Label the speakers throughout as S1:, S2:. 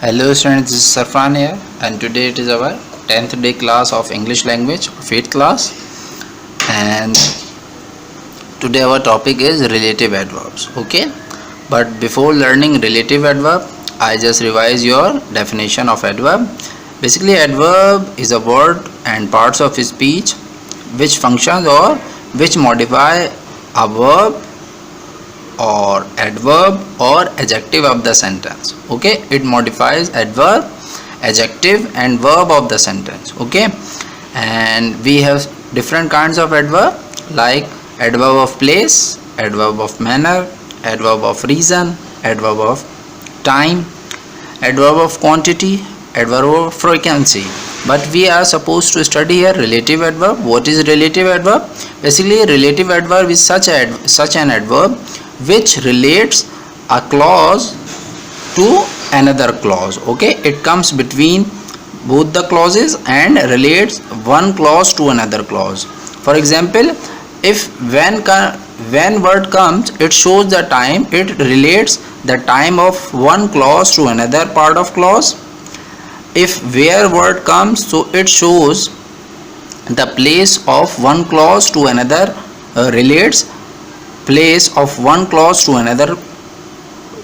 S1: Hello students, this is Sarfan here, and today it is our 10th day class of English language, 5th class, and today our topic is relative adverbs. Okay, but before learning relative adverb, I just revise your definition of adverb. Basically, adverb is a word and parts of speech which functions or which modify a verb or adverb or adjective of the sentence. Okay, it modifies adverb, adjective and verb of the sentence. Okay, and we have different kinds of adverb like adverb of place, adverb of manner, adverb of reason, adverb of time, adverb of quantity, adverb of frequency. But we are supposed to study here relative adverb. What is relative adverb? Basically, relative adverb is such an adverb which relates a clause to another clause. Okay, it comes between both the clauses and relates one clause to another clause. For example, if when word comes, it shows the time, it relates the time of one clause to another part of clause. If where word comes, so it shows the place of one clause to another, relates place of one clause to another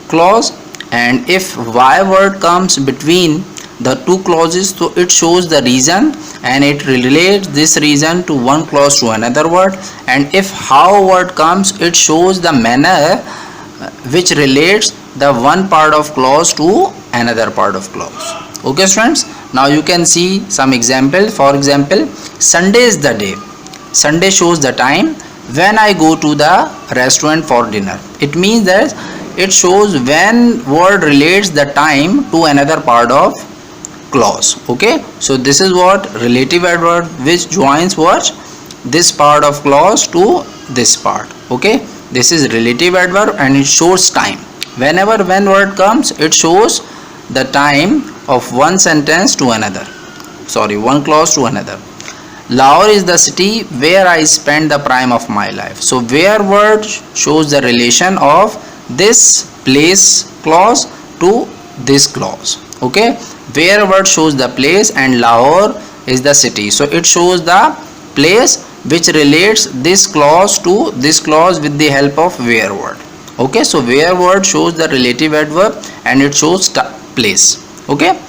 S1: clause. And if why word comes between the two clauses, so it shows the reason and it relates this reason to one clause to another word. And if how word comes, it shows the manner which relates the one part of clause to another part of clause. Okay students, now you can see some example. For example, Sunday is the day. Sunday shows the time when I go to the restaurant for dinner. It means that it shows when word relates the time to another part of clause. Okay, so this is what relative adverb, which joins what, this part of clause to this part. Okay, this is relative adverb and it shows time. Whenever when word comes, it shows the time of one sentence to another, one clause to another. Lahore is the city where I spend the prime of my life. So where word shows the relation of this place clause to this clause. Okay, where word shows the place and Lahore is the city, so it shows the place which relates this clause to this clause with the help of where word. Okay, so where word shows the relative adverb and it shows place. Okay,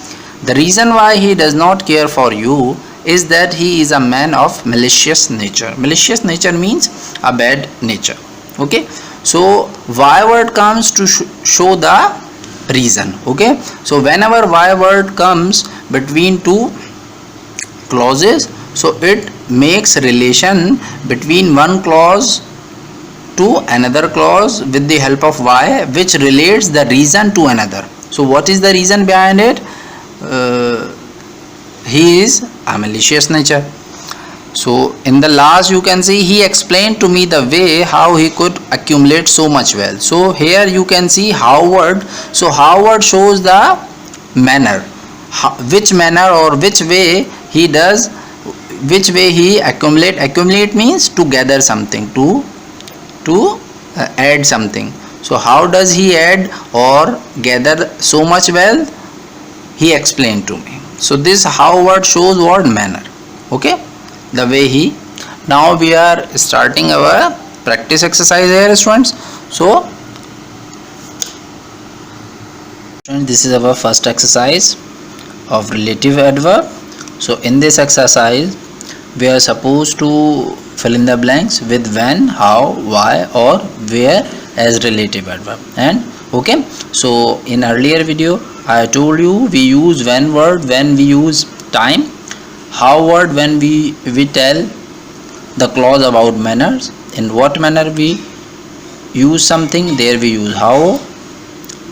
S1: the reason why he does not care for you is that he is a man of malicious nature. Malicious nature means a bad nature. Okay, so why word comes to show the reason. Okay, so whenever why word comes between two clauses, so it makes relation between one clause to another clause with the help of why, which relates the reason to another. So what is the reason behind it? He is a malicious nature. So in the last you can see he explained to me the way how he could accumulate so much wealth. So here you can see how word. So how word shows the manner, which manner or which way he does, which way he accumulate. Accumulate means to gather something, to add something. So how does he add or gather so much wealth? He explained to me. So this how word shows what manner. Okay, the way he. Now we are starting our practice exercise here students. So this is our first exercise of relative adverb. So in this exercise we are supposed to fill in the blanks with when, how, why or where as relative adverb. And okay, so in earlier video I told you we use when word when we use time, how word when we tell the clause about manners, in what manner we use something, there we use how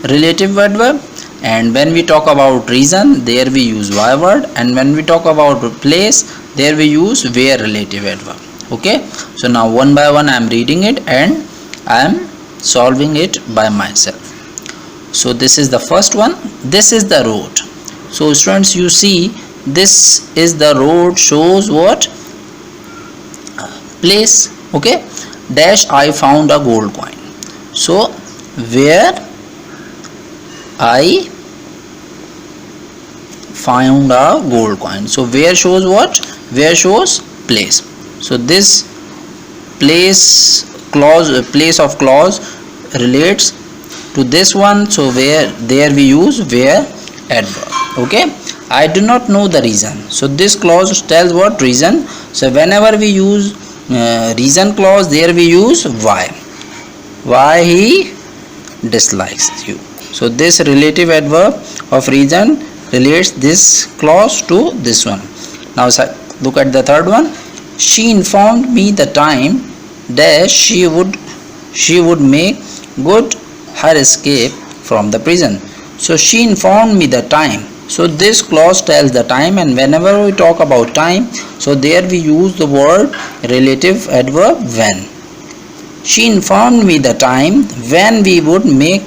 S1: relative adverb, and when we talk about reason, there we use why word, and when we talk about place, there we use where relative adverb. Okay, so now one by one I am reading it and I am solving it by myself. So this is the first one. This is the road. So students, you see this is the road, shows what, place. Okay, dash I found a gold coin. So where I found a gold coin. So where shows what? Where shows place. So this place of clause relates to this one. So where, there we use where adverb. Okay, I do not know the reason. So this clause tells what? Reason. So whenever we use reason clause, there we use why he dislikes you. So this relative adverb of reason relates this clause to this one. Now look at the third one. She informed me the time dash she would make good her escape from the prison. So she informed me the time. So this clause tells the time, and whenever we talk about time, so there we use the word relative adverb when. She informed me the time when we would make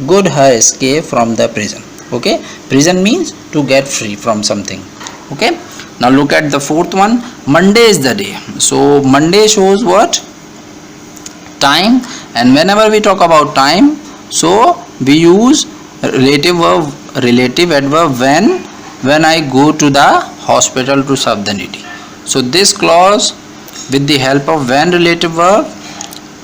S1: good her escape from the prison. Okay, prison means to get free from something. Okay, now look at the fourth one. Monday is the day. So Monday shows what? Time, and whenever we talk about time, so we use relative adverb when I go to the hospital to serve the needy. So this clause with the help of when relative verb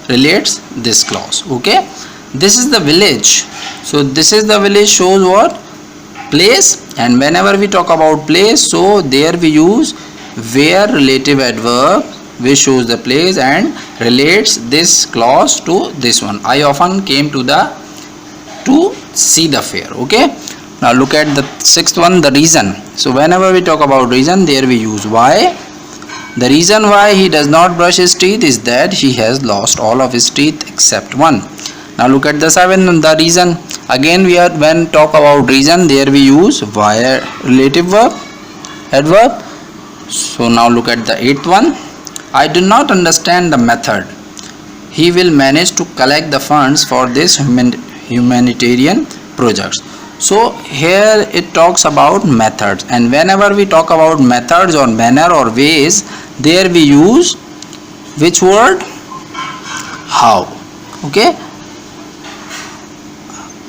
S1: relates this clause. Okay, this is the village. So this is the village shows what? Place, and whenever we talk about place, so there we use where relative adverb which shows the place and relates this clause to this one. I often came to see the fair. Okay, now look at the sixth one, the reason. So whenever we talk about reason, there we use why. The reason why he does not brush his teeth is that he has lost all of his teeth except one. Now look at the seventh, the reason. Again when talk about reason, there we use why relative adverb. So now look at the eighth one. I do not understand the method he will manage to collect the funds for this humanitarian projects. So here it talks about methods, and whenever we talk about methods or manner or ways, there we use which word? How. Okay,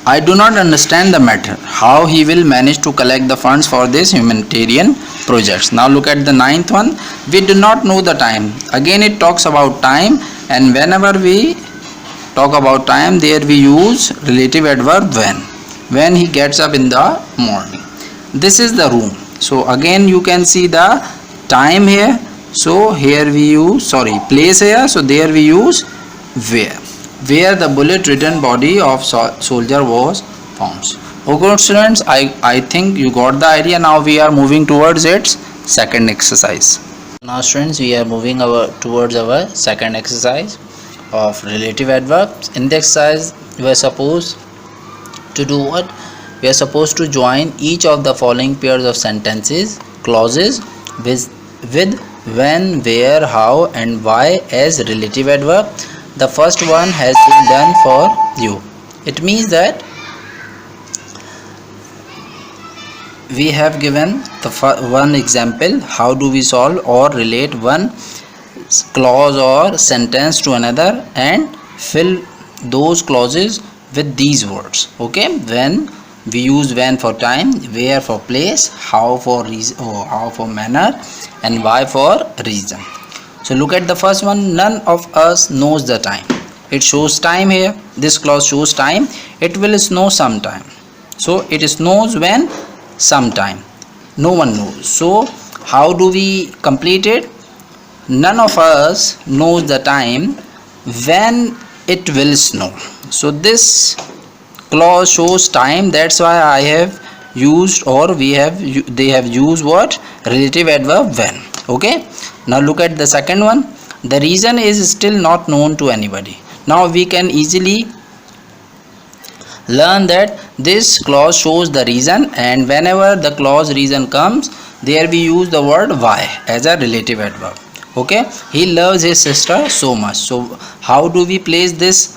S1: I do not understand the method how he will manage to collect the funds for this humanitarian projects. Now look at the ninth one. We do not know the time. Again it talks about time, and whenever we talk about time, there we use relative adverb when he gets up in the morning. This is the room. So again you can see the time here. So here we use place here. So there we use where the bullet ridden body of soldier was found. Okay students, I think you got the idea. Now we are moving towards its second exercise. Now students, we are moving towards our second exercise of relative adverbs. In the exercise, we are supposed to do what? We are supposed to join each of the following pairs of sentences, clauses with when, where, how and why as relative adverb. The first one has been done for you. It means that we have given the one example. How do we solve or relate one clause or sentence to another and fill those clauses with these words. Okay, when we use when for time, where for place, how for reason or how for manner, and why for reason. So look at the first one. None of us knows the time. It shows time here. This clause shows time. It will snow sometime. So it snows when? Sometime. No one knows. So how do we complete it? None of us knows the time when it will snow. So this clause shows time. That's why I have used, or they have used what? Relative adverb when. Okay, now look at the second one. The reason is still not known to anybody. Now we can easily learn that this clause shows the reason, and whenever the clause reason comes, there we use the word why as a relative adverb. Okay, he loves his sister so much. So how do we place this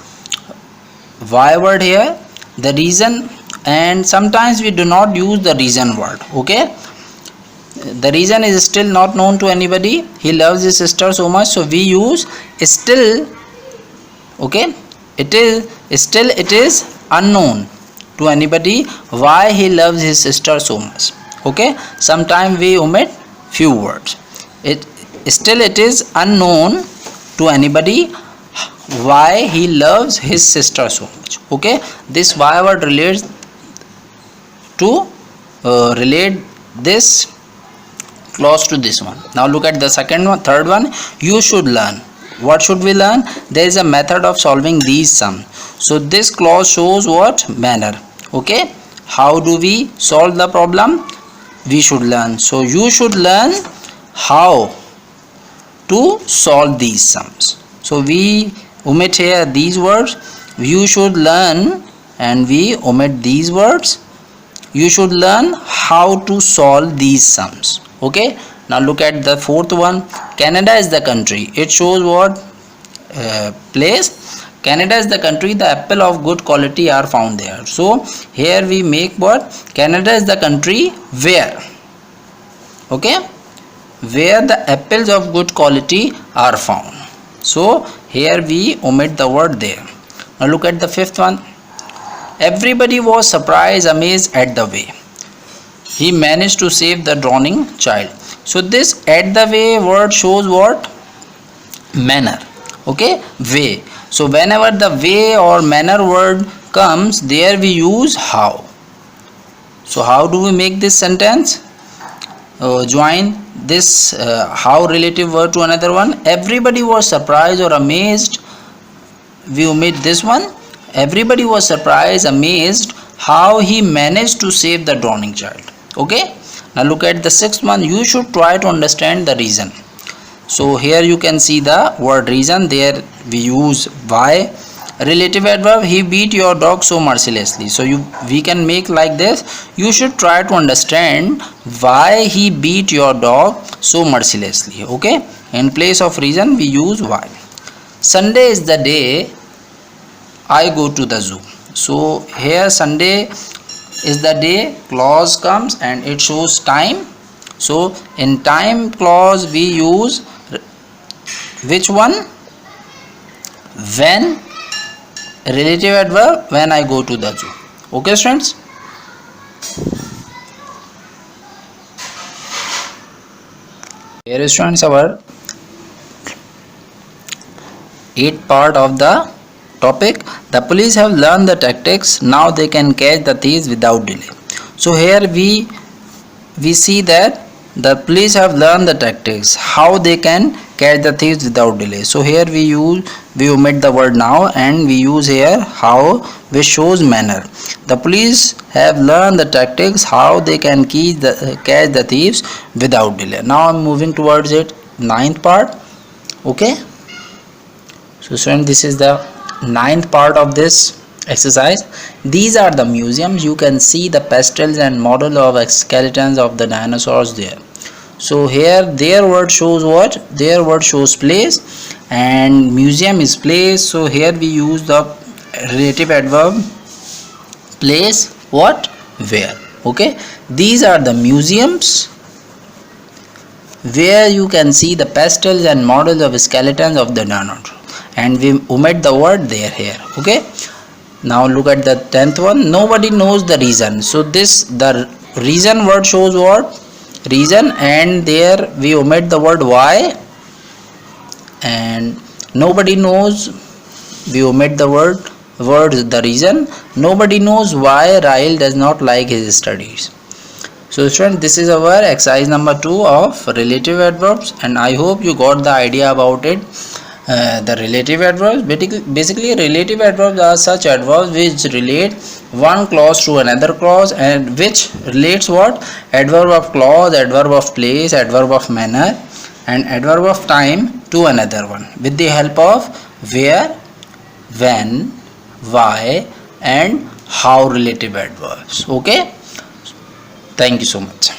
S1: why word here? The reason, and sometimes we do not use the reason word. Okay, the reason is still not known to anybody. He loves his sister so much, so we use still. Okay, it is unknown to anybody why he loves his sister so much. Okay, sometimes we omit few words. It still it is unknown to anybody why he loves his sister so much. Okay, this why word relates to relate this clause to this one. Now look at the second one, third one. You should learn. What should we learn? There is a method of solving these sums. So this clause shows what? Manner. Okay, how do we solve the problem? We should learn. So you should learn how to solve these sums. So we omit here these words. You should learn, and we omit these words. You should learn how to solve these sums. Okay, now look at the fourth one. Canada is the country. It shows what? Place. Canada is the country. The apple of good quality are found there. So here we make what? Canada is the country where? Okay, where the apples of good quality are found. So here we omit the word there. Now look at the fifth one. Everybody was surprised, amazed at the way he managed to save the drowning child. So this at the way word shows what? Manner. Okay, way. So whenever the way or manner word comes, there we use how. So how do we make this sentence? Join this how relative word to another one. Everybody was surprised or amazed. We omit this one. Everybody was surprised, amazed how he managed to save the drowning child. Okay, now look at the sixth one. You should try to understand the reason. So here you can see the word reason. There we use why. Relative adverb, he beat your dog so mercilessly. So we can make like this. You should try to understand why he beat your dog so mercilessly. Okay, in place of reason we use why. Sunday is the day I go to the zoo. So here Sunday is the day clause comes and it shows time. So in time clause we use which one? When. Relative adverb, when I go to the zoo. Okay students. Here is students our 8th part of the topic. The police have learned the tactics. Now they can catch the thieves without delay. So here we see that the police have learned the tactics, how they can catch the thieves without delay. So here we omit the word now and we use here how, which shows manner. The police have learned the tactics, how they can catch the thieves without delay. Now I'm moving towards it, 9th part. Okay, so students, this is the 9th part of this exercise. These are the museums. You can see the pastels and model of skeletons of the dinosaurs there. So here their word shows what? Their word shows place and museum is place. So here we use the relative adverb place, what? Where. Okay, these are the museums where you can see the pastels and models of skeletons of the dinosaurs, and we omit the word there here. Okay, now look at the 10th one. Nobody knows the reason. So the reason word shows what? Reason, and there we omit the word why, and nobody knows, we omit the word the reason. Nobody knows why Rahil does not like his studies. So students, this is our exercise number 2 of relative adverbs, and I hope you got the idea about it. The relative adverbs, basically relative adverbs are such adverbs which relate one clause to another clause, and which relates what? Adverb of clause, adverb of place, adverb of manner, and adverb of time to another one with the help of where, when, why, and how relative adverbs. Okay, thank you so much.